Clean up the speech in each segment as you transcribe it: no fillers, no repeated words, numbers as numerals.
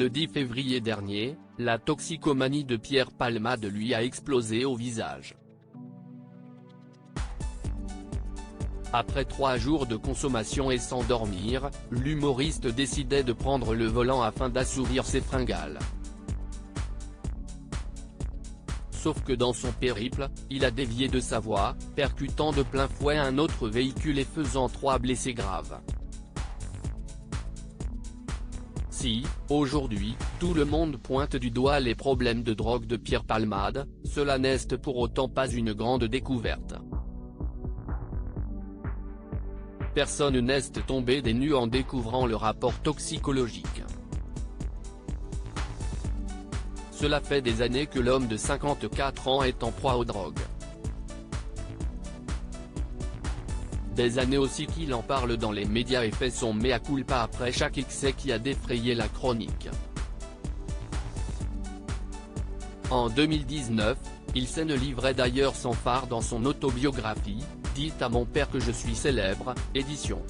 Le 10 février dernier, la toxicomanie de Pierre Palmade lui a explosé au visage. Après 3 jours de consommation et sans dormir, l'humoriste décidait de prendre le volant afin d'assouvir ses fringales. Sauf que dans son périple, il a dévié de sa voie, percutant de plein fouet un autre véhicule et faisant 3 blessés graves. Si, aujourd'hui, tout le monde pointe du doigt les problèmes de drogue de Pierre Palmade, cela n'est pour autant pas une grande découverte. Personne n'est tombé des nues en découvrant le rapport toxicologique. Cela fait des années que l'homme de 54 ans est en proie aux drogues. Des années aussi qu'il en parle dans les médias et fait son mea culpa après chaque excès qui a défrayé la chronique. En 2019, il se livrait d'ailleurs sans phare dans son autobiographie, « Dites à mon père que je suis célèbre », édition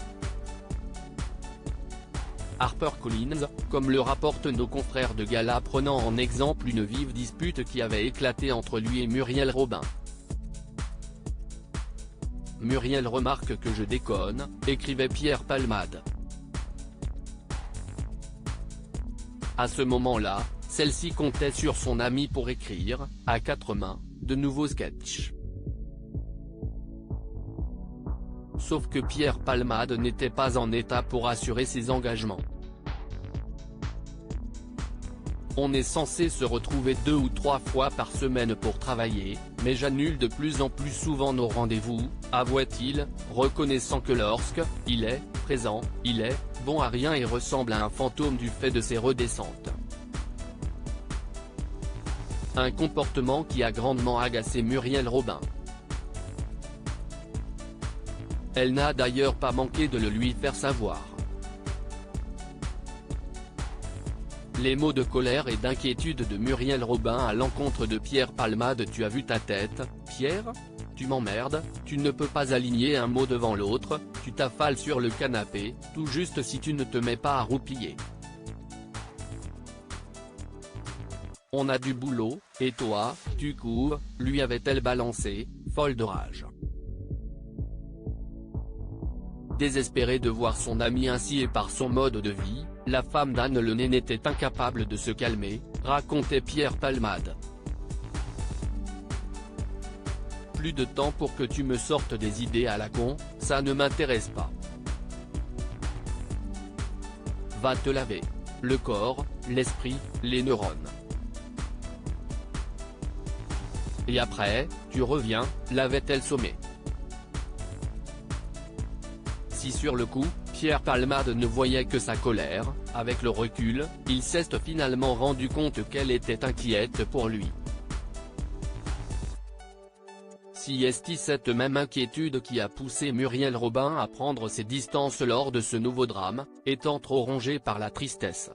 HarperCollins, comme le rapportent nos confrères de Gala prenant en exemple une vive dispute qui avait éclaté entre lui et Muriel Robin. Muriel remarque que je déconne, écrivait Pierre Palmade. À ce moment-là, celle-ci comptait sur son ami pour écrire, à 4 mains, de nouveaux sketchs. Sauf que Pierre Palmade n'était pas en état pour assurer ses engagements. On est censé se retrouver 2 ou 3 fois par semaine pour travailler, mais j'annule de plus en plus souvent nos rendez-vous, avouait-il, reconnaissant que lorsque il est présent, il est bon à rien et ressemble à un fantôme du fait de ses redescentes. Un comportement qui a grandement agacé Muriel Robin. Elle n'a d'ailleurs pas manqué de le lui faire savoir. Les mots de colère et d'inquiétude de Muriel Robin à l'encontre de Pierre Palmade. Tu as vu ta tête, Pierre ? Tu m'emmerdes, tu ne peux pas aligner un mot devant l'autre, tu t'affales sur le canapé, tout juste si tu ne te mets pas à roupiller. On a du boulot, et toi, tu cours, lui avait-elle balancé, folle de rage. Désespérée de voir son ami ainsi et par son mode de vie, la femme d'Anne Lenné n'était incapable de se calmer, racontait Pierre Palmade. Plus de temps pour que tu me sortes des idées à la con, ça ne m'intéresse pas. Va te laver. Le corps, l'esprit, les neurones. Et après, tu reviens, l'avait-elle sommé. Si sur le coup, Pierre Palmade ne voyait que sa colère, avec le recul, il s'est finalement rendu compte qu'elle était inquiète pour lui. Si est cette même inquiétude qui a poussé Muriel Robin à prendre ses distances lors de ce nouveau drame, étant trop rongée par la tristesse.